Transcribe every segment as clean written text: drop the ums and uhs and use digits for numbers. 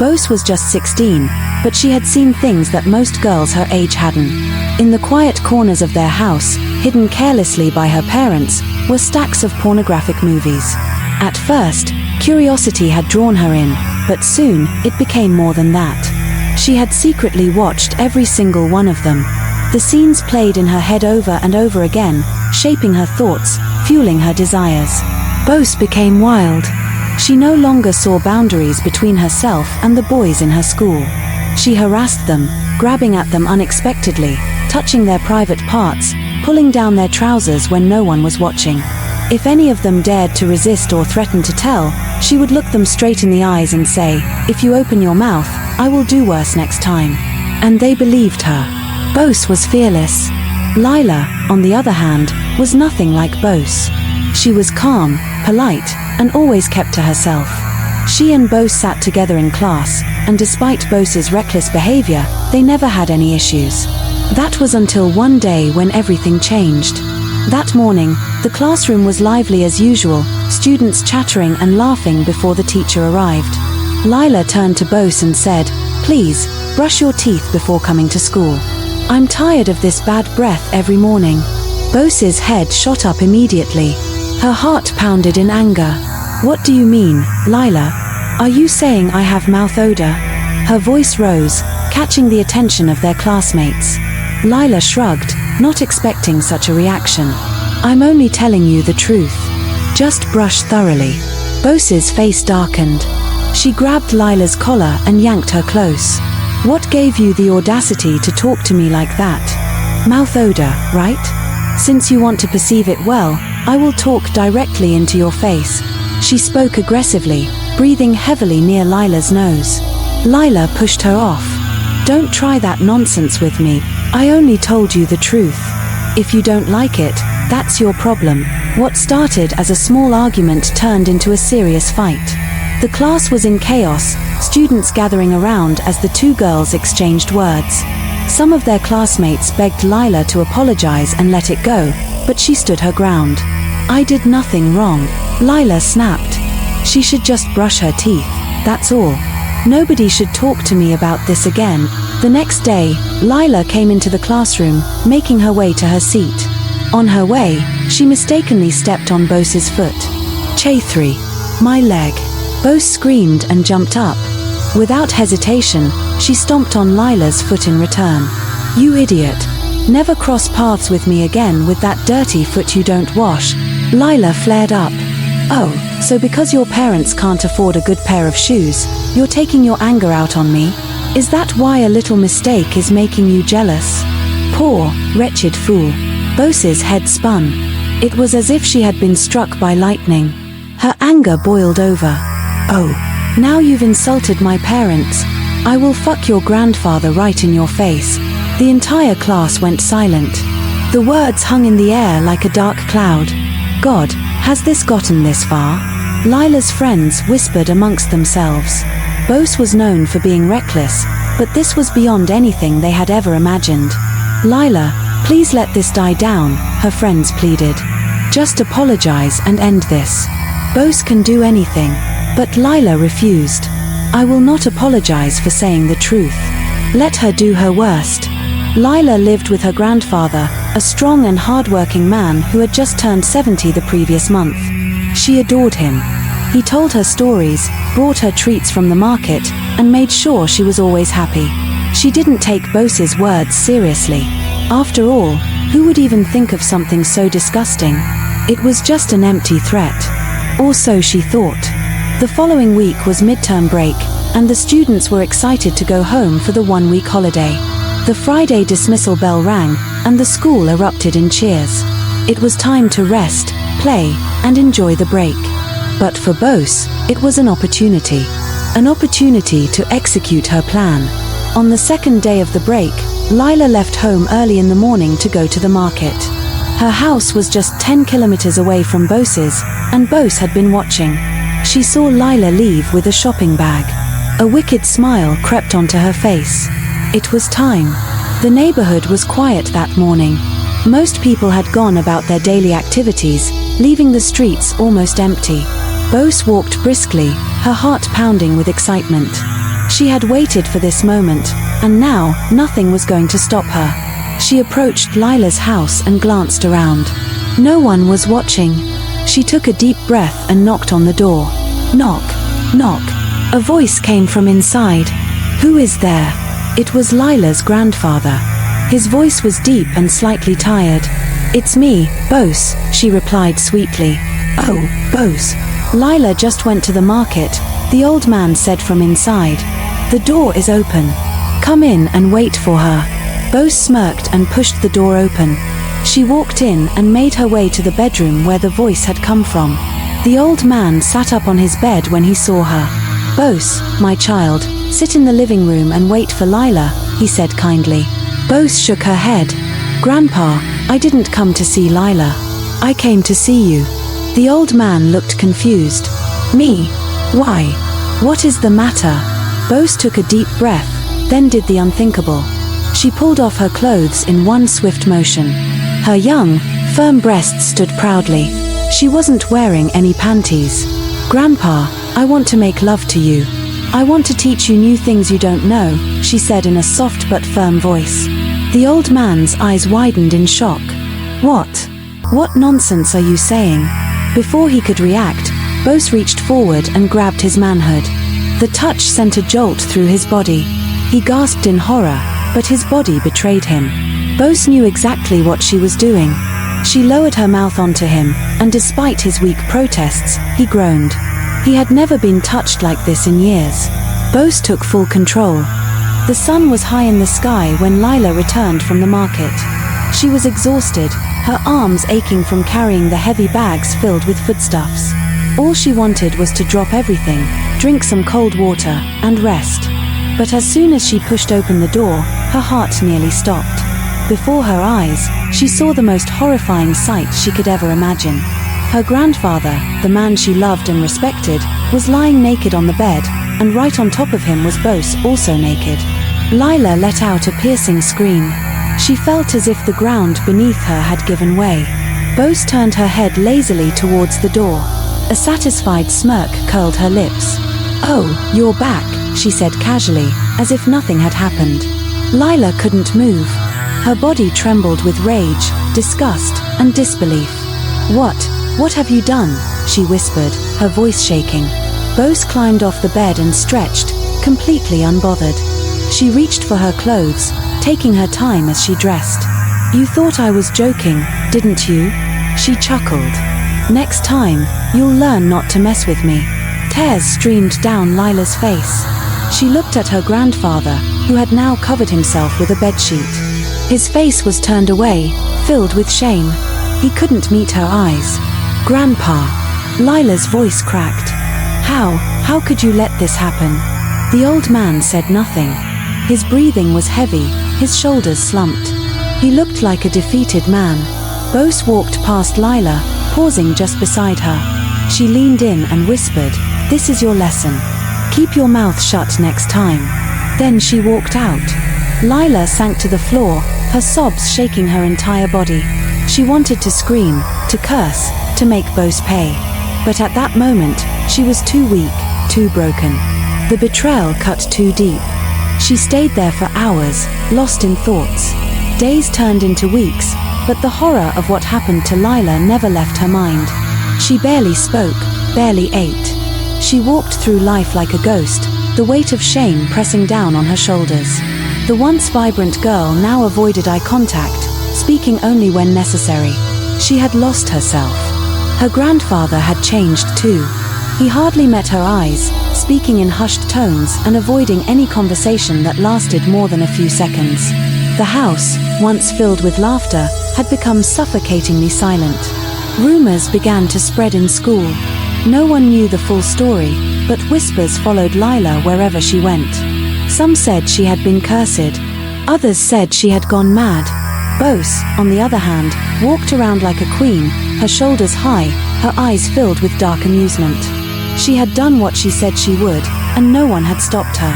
Bose was just 16, but she had seen things that most girls her age hadn't. In the quiet corners of their house, hidden carelessly by her parents, were stacks of pornographic movies. At first, curiosity had drawn her in, but soon, it became more than that. She had secretly watched every single one of them. The scenes played in her head over and over again, shaping her thoughts, fueling her desires. Bose became wild. She no longer saw boundaries between herself and the boys in her school. She harassed them, grabbing at them unexpectedly, touching their private parts, pulling down their trousers when no one was watching. If any of them dared to resist or threaten to tell, she would look them straight in the eyes and say, "If you open your mouth, I will do worse next time." And they believed her. Bose was fearless. Lila, on the other hand, was nothing like Bose. She was calm, polite, and always kept to herself. She and Bose sat together in class, and despite Bose's reckless behavior, they never had any issues. That was until one day when everything changed. That morning, the classroom was lively as usual, students chattering and laughing before the teacher arrived. Lila turned to Bose and said, "Please, brush your teeth before coming to school. I'm tired of this bad breath every morning." Bose's head shot up immediately. Her heart pounded in anger. "What do you mean, Lila? Are you saying I have mouth odor?" Her voice rose, catching the attention of their classmates. Lila shrugged, not expecting such a reaction. "I'm only telling you the truth. Just brush thoroughly." Bose's face darkened. She grabbed Lila's collar and yanked her close. "What gave you the audacity to talk to me like that? Mouth odor, right? Since you want to perceive it well, I will talk directly into your face." She spoke aggressively, breathing heavily near Lila's nose. Lila pushed her off. "Don't try that nonsense with me. I only told you the truth. If you don't like it, that's your problem." What started as a small argument turned into a serious fight. The class was in chaos, students gathering around as the two girls exchanged words. Some of their classmates begged Lila to apologize and let it go, but she stood her ground. "I did nothing wrong," Lila snapped. "She should just brush her teeth, that's all. Nobody should talk to me about this again." The next day, Lila came into the classroom, making her way to her seat. On her way, she mistakenly stepped on Bose's foot. "Chaithri, my leg." Bose screamed and jumped up. Without hesitation, she stomped on Lila's foot in return. "You idiot. Never cross paths with me again with that dirty foot you don't wash." Lila flared up. "Oh, so because your parents can't afford a good pair of shoes, you're taking your anger out on me? Is that why a little mistake is making you jealous? Poor, wretched fool." Bose's head spun. It was as if she had been struck by lightning. Her anger boiled over. "Oh, now you've insulted my parents. I will fuck your grandfather right in your face." The entire class went silent. The words hung in the air like a dark cloud. God, has this gotten this far? Lila's friends whispered amongst themselves. Bose was known for being reckless, but this was beyond anything they had ever imagined. "Lila, please let this die down," her friends pleaded. "Just apologize and end this. Bose can do anything." But Lila refused. "I will not apologize for saying the truth. Let her do her worst." Lila lived with her grandfather, a strong and hard-working man who had just turned 70 the previous month. She adored him. He told her stories, brought her treats from the market, and made sure she was always happy. She didn't take Bose's words seriously. After all, who would even think of something so disgusting? It was just an empty threat. Or so she thought. The following week was midterm break, and the students were excited to go home for the one-week holiday. The Friday dismissal bell rang, and the school erupted in cheers. It was time to rest, play, and enjoy the break. But for Bose, it was an opportunity. An opportunity to execute her plan. On the second day of the break, Lila left home early in the morning to go to the market. Her house was just 10 kilometers away from Bose's, and Bose had been watching. She saw Lila leave with a shopping bag. A wicked smile crept onto her face. It was time. The neighborhood was quiet that morning. Most people had gone about their daily activities, leaving the streets almost empty. Bose walked briskly, her heart pounding with excitement. She had waited for this moment, and now, nothing was going to stop her. She approached Lila's house and glanced around. No one was watching. She took a deep breath and knocked on the door. Knock, knock. A voice came from inside. Who is there? It was Lila's grandfather. His voice was deep and slightly tired. It's me, Bose, she replied sweetly. Oh, Bose. Lila just went to the market, the old man said from inside. The door is open. Come in and wait for her. Bose smirked and pushed the door open. She walked in and made her way to the bedroom where the voice had come from. The old man sat up on his bed when he saw her. Bose, my child, sit in the living room and wait for Lila, he said kindly. Bose shook her head. Grandpa, I didn't come to see Lila. I came to see you. The old man looked confused. Me? Why? What is the matter? Bose took a deep breath, then did the unthinkable. She pulled off her clothes in one swift motion. Her young, firm breasts stood proudly. She wasn't wearing any panties. Grandpa, I want to make love to you. I want to teach you new things you don't know, she said in a soft but firm voice. The old man's eyes widened in shock. What? What nonsense are you saying? Before he could react, Bose reached forward and grabbed his manhood. The touch sent a jolt through his body. He gasped in horror, but his body betrayed him. Bose knew exactly what she was doing. She lowered her mouth onto him, and despite his weak protests, he groaned. He had never been touched like this in years. Bose took full control. The sun was high in the sky when Lila returned from the market. She was exhausted, her arms aching from carrying the heavy bags filled with foodstuffs. All she wanted was to drop everything, drink some cold water, and rest. But as soon as she pushed open the door, her heart nearly stopped. Before her eyes, she saw the most horrifying sight she could ever imagine. Her grandfather, the man she loved and respected, was lying naked on the bed, and right on top of him was Bose, also naked. Lila let out a piercing scream. She felt as if the ground beneath her had given way. Bose turned her head lazily towards the door. A satisfied smirk curled her lips. Oh, you're back, she said casually, as if nothing had happened. Lila couldn't move. Her body trembled with rage, disgust, and disbelief. What have you done? She whispered, her voice shaking. Bose climbed off the bed and stretched, completely unbothered. She reached for her clothes, taking her time as she dressed. You thought I was joking, didn't you? She chuckled. Next time, you'll learn not to mess with me. Tears streamed down Lila's face. She looked at her grandfather, who had now covered himself with a bedsheet. His face was turned away, filled with shame. He couldn't meet her eyes. Grandpa. Lila's voice cracked. How could you let this happen? The old man said nothing. His breathing was heavy, his shoulders slumped. He looked like a defeated man. Bose walked past Lila, pausing just beside her. She leaned in and whispered, "This is your lesson. Keep your mouth shut next time." Then she walked out. Lila sank to the floor, her sobs shaking her entire body. She wanted to scream, to curse, to make Bose pay. But at that moment, she was too weak, too broken. The betrayal cut too deep. She stayed there for hours, lost in thoughts. Days turned into weeks, but the horror of what happened to Lila never left her mind. She barely spoke, barely ate. She walked through life like a ghost, the weight of shame pressing down on her shoulders. The once vibrant girl now avoided eye contact, speaking only when necessary. She had lost herself. Her grandfather had changed too. He hardly met her eyes, speaking in hushed tones and avoiding any conversation that lasted more than a few seconds. The house, once filled with laughter, had become suffocatingly silent. Rumors began to spread in school. No one knew the full story, but whispers followed Lila wherever she went. Some said she had been cursed. Others said she had gone mad. Bose, on the other hand, walked around like a queen, her shoulders high, her eyes filled with dark amusement. She had done what she said she would, and no one had stopped her.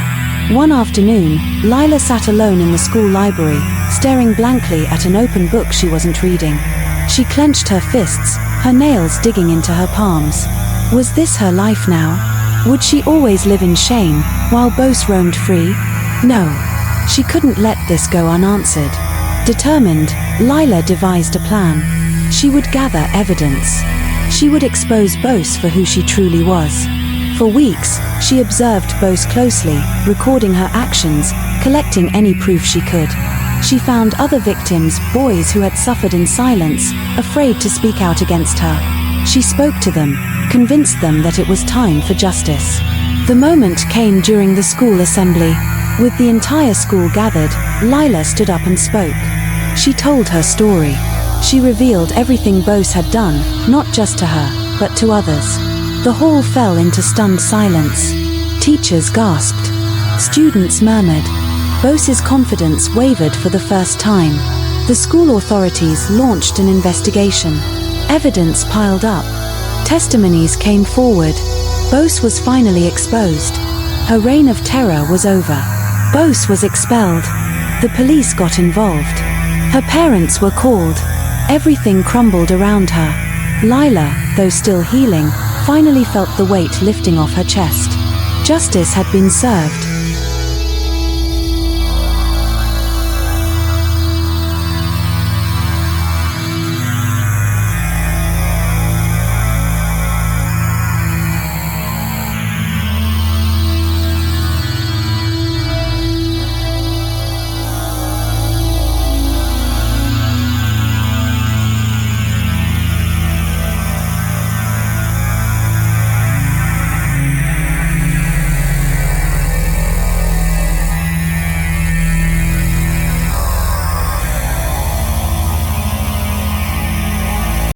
One afternoon, Lila sat alone in the school library, staring blankly at an open book she wasn't reading. She clenched her fists, her nails digging into her palms. Was this her life now? Would she always live in shame, while Bose roamed free? No. She couldn't let this go unanswered. Determined, Lila devised a plan. She would gather evidence. She would expose Bose for who she truly was. For weeks, she observed Bose closely, recording her actions, collecting any proof she could. She found other victims, boys who had suffered in silence, afraid to speak out against her. She spoke to them, convinced them that it was time for justice. The moment came during the school assembly. With the entire school gathered, Lila stood up and spoke. She told her story. She revealed everything Bose had done, not just to her, but to others. The hall fell into stunned silence. Teachers gasped. Students murmured. Bose's confidence wavered for the first time. The school authorities launched an investigation. Evidence piled up. Testimonies came forward. Bose was finally exposed. Her reign of terror was over. Bose was expelled. The police got involved. Her parents were called. Everything crumbled around her. Lila, though still healing, finally felt the weight lifting off her chest. Justice had been served.